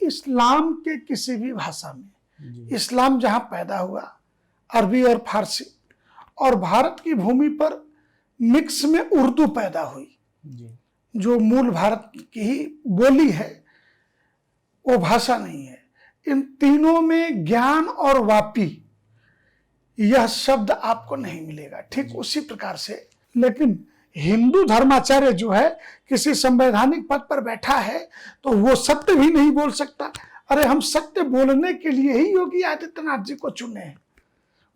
इस्लाम के किसी भी भाषा में, इस्लाम जहां पैदा हुआ, अरबी और फारसी, और भारत की भूमि पर मिक्स में उर्दू पैदा हुई, जो मूल भारत की ही बोली है, वो भाषा नहीं है। इन तीनों में ज्ञान और वापी यह शब्द आपको नहीं मिलेगा। ठीक उसी प्रकार से, लेकिन हिंदू धर्माचार्य जो है किसी संवैधानिक पद पर बैठा है तो वो सत्य भी नहीं बोल सकता। अरे हम सत्य बोलने के लिए ही योगी आदित्यनाथ जी को चुने हैं,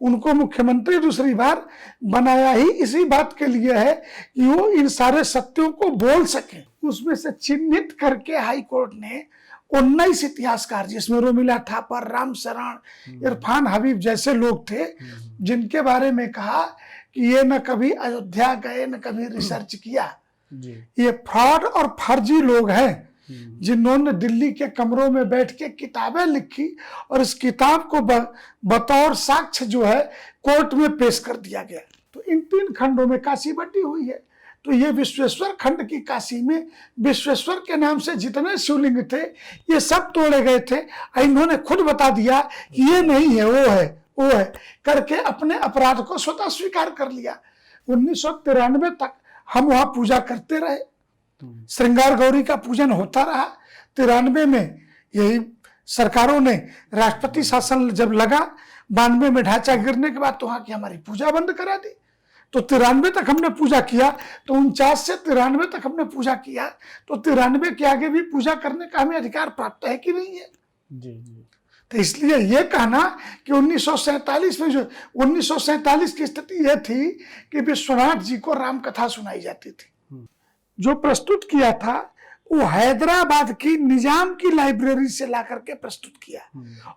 उनको मुख्यमंत्री दूसरी बार बनाया ही इसी बात के लिए है कि वो इन सारे सत्यों को बोल सके। उसमें से चिन्हित करके हाई कोर्ट ने 19 इतिहासकार, जिसमें रोमिला थापर, राम शरण, इरफान हबीब जैसे लोग थे, जिनके बारे में कहा कि ये न कभी अयोध्या गए न कभी रिसर्च किया, ये फ्रॉड और फर्जी लोग हैं जिन्होंने दिल्ली के कमरों में बैठ के किताबें लिखी और इस किताब को बतौर साक्ष्य जो है कोर्ट में पेश कर दिया गया। तो इन 3 खंडों में काशी बटी हुई है। तो ये विश्वेश्वर खंड की काशी में विश्वेश्वर के नाम से जितने शिवलिंग थे ये सब तोड़े गए थे। इन्होंने खुद बता दिया कि ये नहीं है, वो है करके अपने अपराध को स्वतः स्वीकार कर लिया। 1993 तक हम वहां पूजा करते रहे, श्रृंगार गौरी का पूजन होता रहा। 93 में यही सरकारों ने राष्ट्रपति शासन जब लगा, 92 में ढांचा गिरने के बाद तो वहां की हमारी पूजा बंद करा दी। तो 93 तक हमने पूजा किया, तो 49 से 93 तक हमने पूजा किया, तो 93 के आगे भी पूजा करने का हमें अधिकार प्राप्त है कि नहीं है? जी। तो इसलिए ये कहना कि 1947 में, जो 1947 की स्थिति यह थी कि विश्वनाथ जी को राम कथा सुनाई जाती थी। जो प्रस्तुत किया था वो हैदराबाद की निजाम की लाइब्रेरी से ला करके प्रस्तुत किया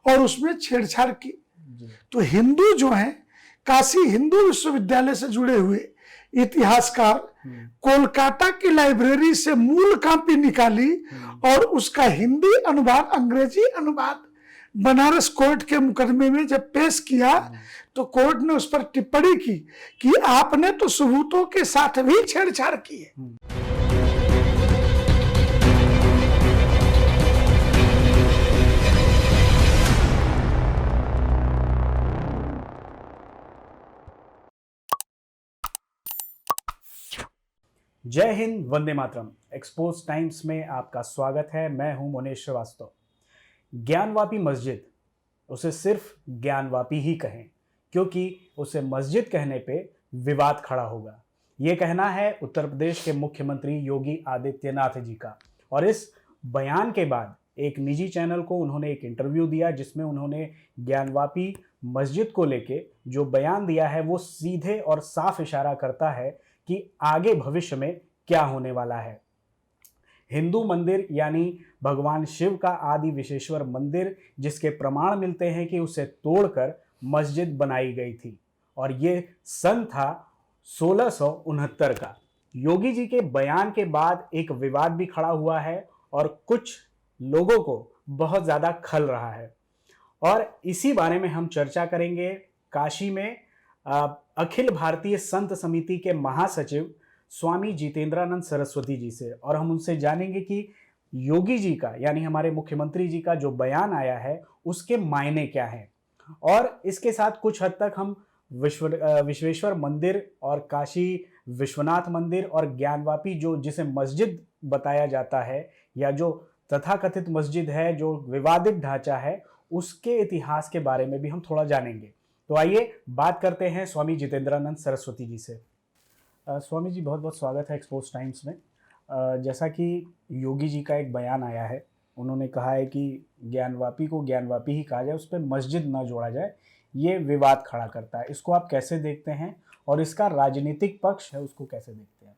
और उसमें छेड़छाड़ की। तो हिंदू जो हैं, काशी हिंदू विश्वविद्यालय से जुड़े हुए इतिहासकार कोलकाता की लाइब्रेरी से मूल कॉपी निकाली और उसका हिंदी अनुवाद, अंग्रेजी अनुवाद बनारस कोर्ट के मुकदमे में जब पेश किया तो कोर्ट ने उस पर टिप्पणी की कि आपने तो सबूतों के साथ भी छेड़छाड़ की है। जय हिंद, वंदे मातरम। एक्सपोज टाइम्स में आपका स्वागत है। मैं हूं मोनेश श्रीवास्तव। ज्ञानवापी मस्जिद, उसे सिर्फ ज्ञानवापी ही कहें, क्योंकि उसे मस्जिद कहने पे विवाद खड़ा होगा। ये कहना है उत्तर प्रदेश के मुख्यमंत्री योगी आदित्यनाथ जी का। और इस बयान के बाद एक निजी चैनल को उन्होंने एक इंटरव्यू दिया जिसमें उन्होंने ज्ञानवापी मस्जिद को लेके जो बयान दिया है वो सीधे और साफ इशारा करता है कि आगे भविष्य में क्या होने वाला है। हिंदू मंदिर यानी भगवान शिव का आदि विश्वेश्वर मंदिर, जिसके प्रमाण मिलते हैं कि उसे तोड़कर मस्जिद बनाई गई थी, और ये सन था 1669 का। योगी जी के बयान के बाद एक विवाद भी खड़ा हुआ है और कुछ लोगों को बहुत ज़्यादा खल रहा है, और इसी बारे में हम चर्चा करेंगे काशी में अखिल भारतीय संत समिति के महासचिव स्वामी जितेंद्रानंद सरस्वती जी से, और हम उनसे जानेंगे कि योगी जी का यानी हमारे मुख्यमंत्री जी का जो बयान आया है उसके मायने क्या हैं। और इसके साथ कुछ हद तक हम विश्वेश्वर मंदिर और काशी विश्वनाथ मंदिर और ज्ञानवापी जो जिसे मस्जिद बताया जाता है या जो तथाकथित मस्जिद है, जो विवादित ढांचा है, उसके इतिहास के बारे में भी हम थोड़ा जानेंगे। तो आइए बात करते हैं स्वामी जितेंद्रानंद सरस्वती जी से। स्वामी जी, बहुत बहुत स्वागत है एक्सपोज टाइम्स में। जैसा कि योगी जी का एक बयान आया है, उन्होंने कहा है कि ज्ञानवापी को ज्ञानवापी ही कहा जाए, उस पर मस्जिद ना जोड़ा जाए, ये विवाद खड़ा करता है। इसको आप कैसे देखते हैं और इसका राजनीतिक पक्ष है उसको कैसे देखते हैं?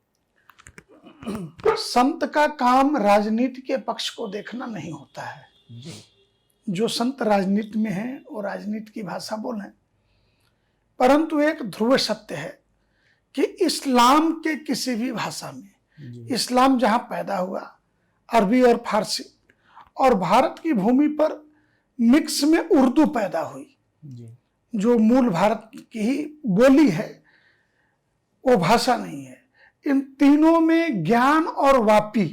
संत का काम राजनीति के पक्ष को देखना नहीं होता है जी। जो संत राजनीति में है वो राजनीति की भाषा बोलें, परंतु एक ध्रुव सत्य है कि इस्लाम के किसी भी भाषा में, इस्लाम जहां पैदा हुआ, अरबी और फारसी, और भारत की भूमि पर मिक्स में उर्दू पैदा हुई, जो मूल भारत की ही बोली है, वो भाषा नहीं है। इन तीनों में ज्ञान और वापी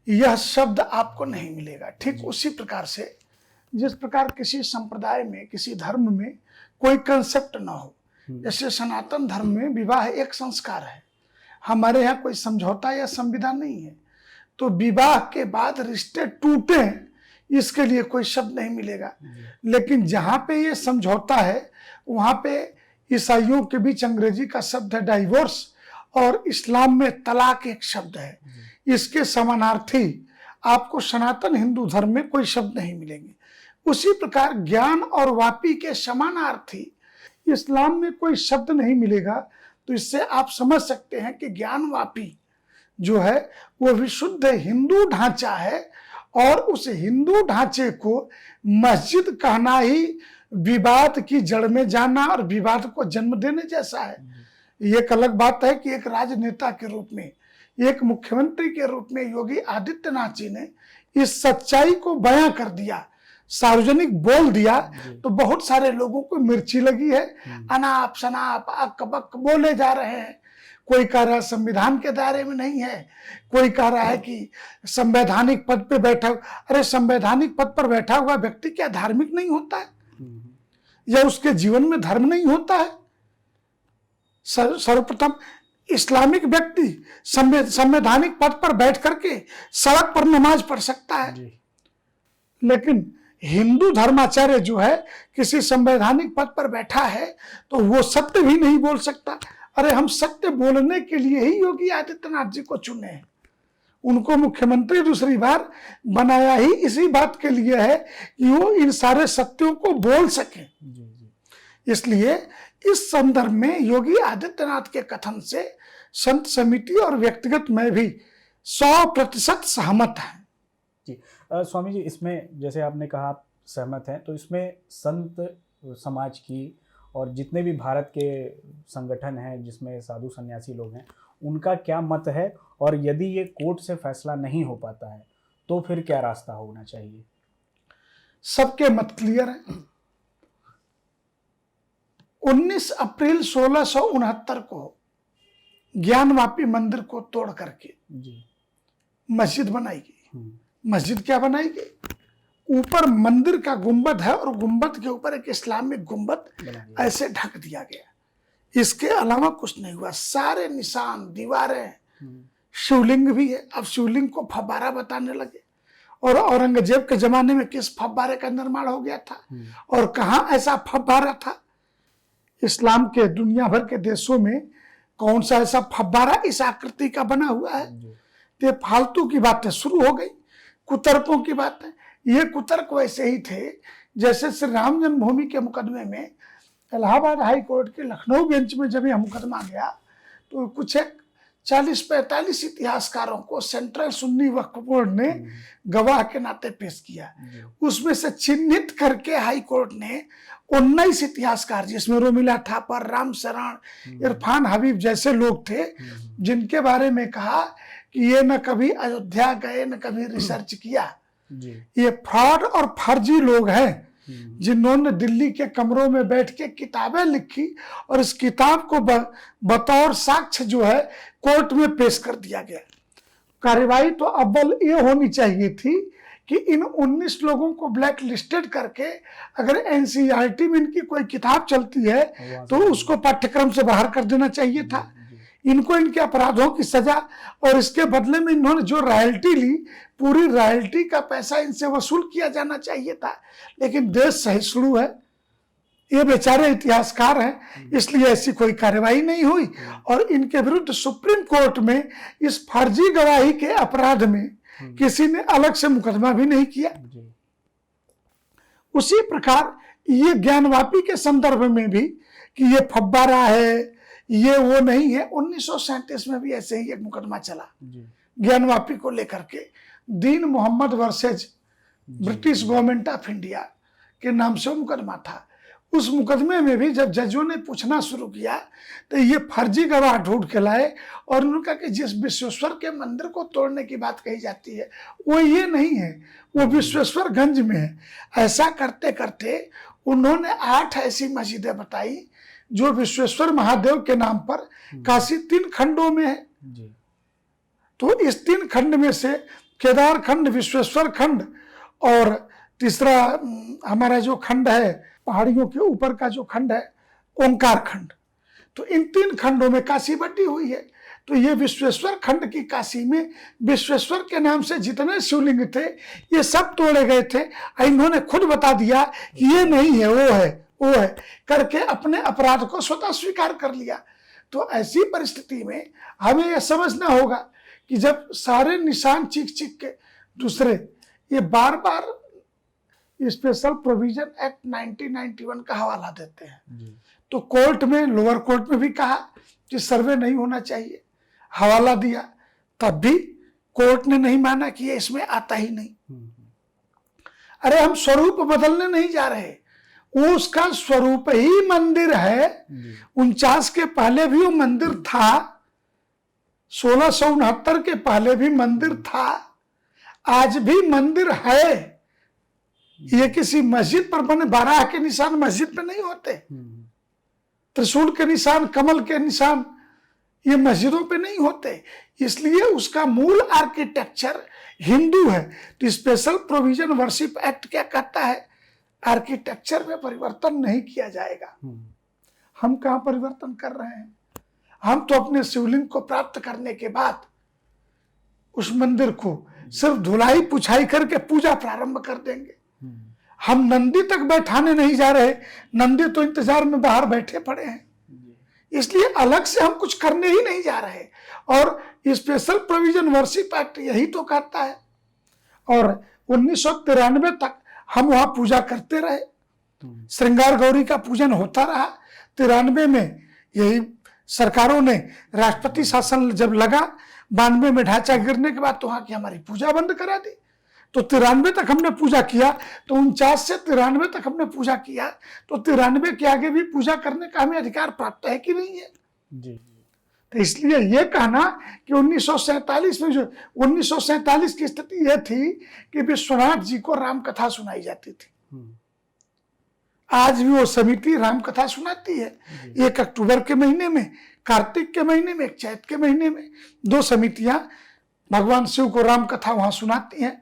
यह शब्द आपको नहीं मिलेगा। ठीक उसी प्रकार से जिस प्रकार किसी संप्रदाय में, किसी धर्म में कोई कंसेप्ट ना हो, जैसे सनातन धर्म में विवाह एक संस्कार है, हमारे यहाँ कोई समझौता या संविधान नहीं है, तो विवाह के बाद रिश्ते टूटे इसके लिए कोई शब्द नहीं मिलेगा। लेकिन जहाँ पे ये समझौता है वहाँ पे ईसाइयों के बीच अंग्रेजी का शब्द है डाइवोर्स, और इस्लाम में तलाक एक शब्द है। इसके समानार्थी आपको सनातन हिंदू धर्म में कोई शब्द नहीं मिलेंगे। उसी प्रकार ज्ञान और वापी के समानार्थी इस्लाम में कोई शब्द नहीं मिलेगा। तो इससे आप समझ सकते हैं कि ज्ञान वापी जो है वो विशुद्ध हिंदू ढांचा है, और उस हिंदू ढांचे को मस्जिद कहना ही विवाद की जड़ में जाना और विवाद को जन्म देने जैसा है। ये एक अलग बात है कि एक राजनेता के रूप में, एक मुख्यमंत्री के रूप में योगी आदित्यनाथ जी ने इस सच्चाई को बयां कर दिया, सार्वजनिक बोल दिया, तो बहुत सारे लोगों को मिर्ची लगी है, अनाप शनाप अक बक बोले जा रहे हैं। कोई कह रहा है संविधान के दायरे में नहीं है, कोई कह रहा है कि संवैधानिक पद पे बैठा। अरे संवैधानिक पद पर बैठा हुआ व्यक्ति क्या धार्मिक नहीं होता है, या उसके जीवन में धर्म नहीं होता है? सर्वप्रथम इस्लामिक व्यक्ति संवैधानिक पद पर बैठ करके सड़क पर नमाज पढ़ सकता है, लेकिन हिंदू धर्माचार्य जो है किसी संवैधानिक पद पर बैठा है तो वो सत्य भी नहीं बोल सकता। अरे हम सत्य बोलने के लिए ही योगी आदित्यनाथ जी को चुने हैं, उनको मुख्यमंत्री दूसरी बार बनाया ही इसी बात के लिए है कि वो इन सारे सत्यों को बोल सके। इसलिए इस संदर्भ में योगी आदित्यनाथ के कथन से संत समिति और व्यक्तिगत मैं भी 100% सहमत है। जी स्वामी जी, इसमें जैसे आपने कहा आप सहमत हैं, तो इसमें संत समाज की और जितने भी भारत के संगठन हैं जिसमें साधु सन्यासी लोग हैं, उनका क्या मत है, और यदि ये कोर्ट से फैसला नहीं हो पाता है तो फिर क्या रास्ता होना चाहिए? सबके मत क्लियर है। 19 अप्रैल 1669 को ज्ञानवापी मंदिर को तोड़ करके मस्जिद बनाई गई। मस्जिद क्या बनाई गई? ऊपर मंदिर का गुंबद है और गुंबद के ऊपर एक इस्लामिक गुंबद ऐसे ढक दिया गया। इसके अलावा कुछ नहीं हुआ। सारे निशान, दीवारें, शिवलिंग भी है। अब शिवलिंग को फव्वारा बताने लगे, और औरंगजेब के जमाने में किस फव्वारे का निर्माण हो गया था और कहां ऐसा फव्वारा था? इस्लाम के दुनिया भर के देशों में कौन सा ऐसा फव्वारा इस आकृति का बना हुआ है? तो फालतू की बातें शुरू हो गई, कुतर्कों की बातें। ये कुतर्क वैसे ही थे जैसे श्री राम जन्मभूमि के मुकदमे में इलाहाबाद हाई कोर्ट के लखनऊ बेंच में जब यह मुकदमा गया तो कुछ एक 40-45 इतिहासकारों को सेंट्रल सुन्नी वक्फ बोर्ड ने गवाह के नाते पेश किया। उसमें से चिन्हित करके हाई कोर्ट ने 19 इतिहासकार, जिसमें रोमिला थापर, राम शरण, इरफान हबीब जैसे लोग थे, जिनके बारे में कहा कि ये न कभी अयोध्या गए न कभी रिसर्च किया, ये फ्रॉड और फर्जी लोग हैं जिन्होंने दिल्ली के कमरों में बैठ के किताबें लिखी और इस किताब को बतौर साक्ष्य जो है कोर्ट में पेश कर दिया गया। कार्रवाई तो अव्वल ये होनी चाहिए थी कि इन 19 लोगों को ब्लैक लिस्टेड करके अगर एनसीईआरटी में इनकी कोई किताब चलती है तो उसको पाठ्यक्रम से बाहर कर देना चाहिए था। इनको इनके अपराधों की सजा, और इसके बदले में इन्होंने जो रॉयल्टी ली, पूरी रॉयल्टी का पैसा इनसे वसूल किया जाना चाहिए था। लेकिन देश सहिष्णु है, ये बेचारे इतिहासकार हैं, इसलिए ऐसी कोई कार्रवाई नहीं हुई और इनके विरुद्ध सुप्रीम कोर्ट में इस फर्जी गवाही के अपराध में किसी ने अलग से मुकदमा भी नहीं किया। उसी प्रकार ये ज्ञानवापी के संदर्भ में भी कि ये फव्वारा है, ये वो नहीं है। 1937 में भी ऐसे ही एक मुकदमा चला ज्ञानवापी को लेकर के, Deen Mohammad versus British government of India के नाम से मुकदमा था। उस मुकदमे में भी जब जजों ने पूछना शुरू किया तो ये फर्जी गवाह ढूंढ के लाए और उन्होंने कहा कि जिस विश्वेश्वर के मंदिर को तोड़ने की बात कही जाती है वो ये नहीं है, वो विश्वेश्वरगंज में है। ऐसा करते करते उन्होंने 8 ऐसी मस्जिदें बताई जो विश्वेश्वर महादेव के नाम पर काशी 3 खंडों में है। तो इस 3 खंड में से केदार खंड, विश्वेश्वर खंड, और तीसरा हमारा जो खंड है पहाड़ियों के ऊपर का जो खंड है ओंकार खंड। तो इन 3 खंडों में काशी बटी हुई है। तो ये विश्वेश्वर खंड की काशी में विश्वेश्वर के नाम से जितने शिवलिंग थे ये सब तोड़े गए थे। इन्होंने खुद बता दिया कि ये नहीं है, वो है करके अपने अपराध को स्वतः स्वीकार कर लिया। तो ऐसी परिस्थिति में हमें यह समझना होगा कि जब सारे निशान चीख चीख के दूसरे ये बार बार स्पेशल प्रोविजन एक्ट 1991 का हवाला देते हैं, तो कोर्ट में, लोअर कोर्ट में भी कहा कि सर्वे नहीं होना चाहिए, हवाला दिया, तब भी कोर्ट ने नहीं माना कि ये इसमें आता ही नहीं। अरे हम स्वरूप बदलने नहीं जा रहे, वो उसका स्वरूप ही मंदिर है। 49 के पहले भी वो मंदिर था, 1669 के पहले भी मंदिर था, आज भी मंदिर है। ये किसी मस्जिद पर बने, 12 के निशान मस्जिद पे नहीं होते, त्रिशूल के निशान, कमल के निशान ये मस्जिदों पे नहीं होते, इसलिए उसका मूल आर्किटेक्चर हिंदू है। तो स्पेशल प्रोविजन वर्शिप एक्ट क्या कहता है? आर्किटेक्चर में परिवर्तन नहीं किया जाएगा। हम कहाँ परिवर्तन कर रहे हैं? हम तो अपने शिवलिंग को प्राप्त करने के बाद उस मंदिर को सिर्फ धुलाई पुछाई करके पूजा प्रारंभ कर देंगे। हम नंदी तक बैठाने नहीं जा रहे, नंदी तो इंतजार में बाहर बैठे पड़े हैं। इसलिए अलग से हम कुछ करने ही नहीं जा रहे। और स्पेशल प्रोविजन वर्शिप एक्ट यही तो कहता है। और 1993 तक हम वहां पूजा करते रहे, श्रृंगार गौरी का पूजन होता रहा। 93 में यही सरकारों ने, राष्ट्रपति शासन जब लगा, 92 में ढांचा गिरने के बाद तो वहां की हमारी पूजा बंद करा दी। तो 93 तक हमने पूजा किया, तो 49 से 93 तक हमने पूजा किया, तो 93 के आगे भी पूजा करने का हमें अधिकार प्राप्त है कि नहीं है? जी। तो इसलिए ये कहना कि 1947 में, जो 1947 की स्थिति यह थी कि विश्वनाथ जी को राम कथा सुनाई जाती थी। आज भी वो समिति राम कथा सुनाती है। 1 अक्टूबर के महीने में, कार्तिक के महीने में, चैत के महीने में 2 समितियां भगवान शिव को राम कथा वहां सुनाती हैं।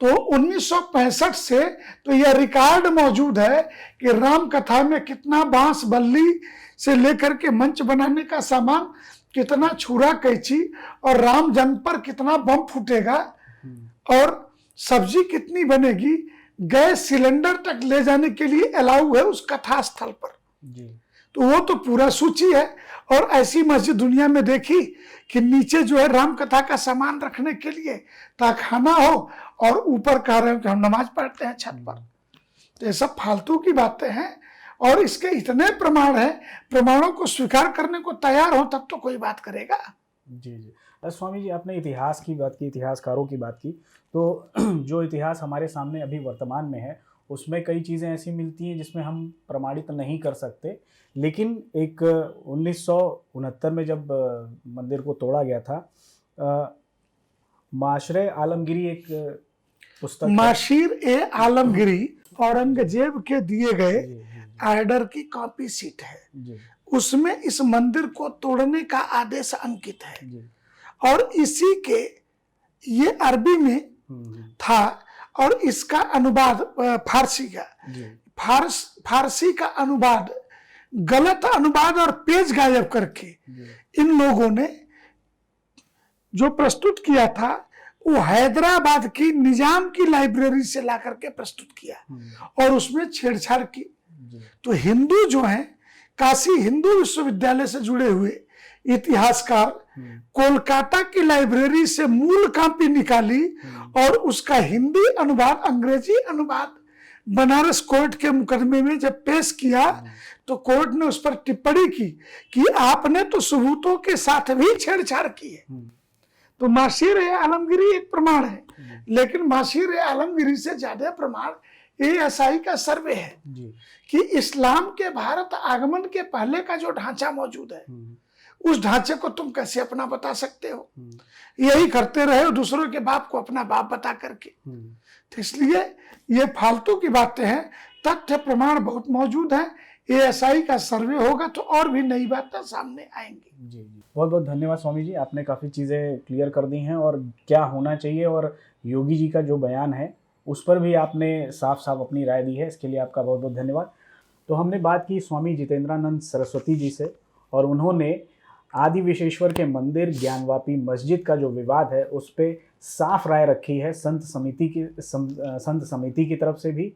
तो 1965 से तो यह रिकॉर्ड मौजूद है कि राम कथा में कितना बांस बल्ली से लेकर के मंच बनाने का सामान, कितना छुरा कैंची, और राम जन्म पर कितना बम फूटेगा, और सब्जी कितनी बनेगी, गैस सिलेंडर तक ले जाने के लिए अलाउ है उस कथा स्थल पर। तो वो तो पूरा सूची है। और ऐसी मस्जिद दुनिया में देखी कि नीचे जो है राम कथा का सामान रखने के लिए तहखाना हो, और ऊपर कह रहे हैं कि हम नमाज पढ़ते हैं छत पर। तो ये सब फालतू की बातें हैं, और इसके इतने प्रमाण हैं, प्रमाणों को स्वीकार करने को तैयार हो तब तो कोई बात करेगा। जी। स्वामी जी, आपने इतिहास की बात की, इतिहासकारों की बात की, तो जो इतिहास हमारे सामने अभी वर्तमान में है उसमें कई चीज़ें ऐसी मिलती हैं जिसमें हम प्रमाणित नहीं कर सकते। लेकिन एक 1969 में जब मंदिर को तोड़ा गया था, माशरे आलमगिरी एक पुस्तक, माशीर ए आलमगिरी औरंगजेब के दिए गए आर्डर की कॉपी शीट है। उसमें इस मंदिर को तोड़ने का आदेश अंकित है, और इसी के ये अरबी में था, और इसका अनुवाद फारसी का, फारसी का अनुवाद, गलत अनुवाद और पेज गायब करके इन लोगों ने जो प्रस्तुत किया था वो हैदराबाद की निजाम की लाइब्रेरी से ला करके प्रस्तुत किया, और उसमें छेड़छाड़ की। तो हिंदू जो हैं, काशी हिंदू विश्वविद्यालय से जुड़े हुए इतिहासकार कोलकाता की लाइब्रेरी से मूल कॉपी निकाली, और उसका हिंदी अनुवाद, अंग्रेजी अनुवाद बनारस कोर्ट के मुकदमे में जब पेश किया, तो कोर्ट ने उस पर टिप्पणी की कि आपने तो सबूतों के साथ भी छेड़छाड़ की है। तो माशीर ए आलमगिरी एक प्रमाण है, लेकिन माशीर ए आलमगिरी से ज्यादा प्रमाण ASI का सर्वे है कि इस्लाम के भारत आगमन के पहले का जो ढांचा मौजूद है, उस ढांचे को तुम कैसे अपना बता सकते हो? यही करते रहे दूसरों के बाप को अपना बाप बता करके। तो इसलिए ये फालतू की बातें हैं, तथ्य प्रमाण बहुत मौजूद हैं, ASI का सर्वे होगा तो और भी नई बातें सामने आएंगी। जी जी, बहुत बहुत धन्यवाद स्वामी जी, आपने काफ़ी चीज़ें क्लियर कर दी हैं और क्या होना चाहिए, और योगी जी का जो बयान है उस पर भी आपने साफ साफ अपनी राय दी है, इसके लिए आपका बहुत बहुत धन्यवाद। तो हमने बात की स्वामी जितेंद्रानंद सरस्वती जी से, और उन्होंने आदि विश्वेश्वर के मंदिर ज्ञानवापी मस्जिद का जो विवाद है उस पर साफ राय रखी है संत समिति की तरफ से भी,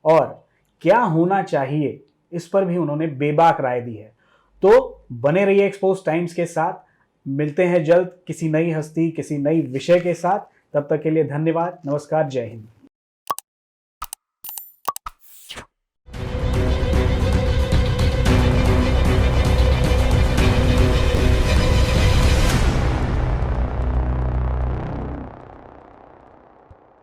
और क्या होना चाहिए इस पर भी उन्होंने बेबाक राय दी है। तो बने रहिए एक्सपोज टाइम्स के साथ, मिलते हैं जल्द किसी नई हस्ती किसी नई विषय के साथ। तब तक के लिए धन्यवाद, नमस्कार, जय हिंद।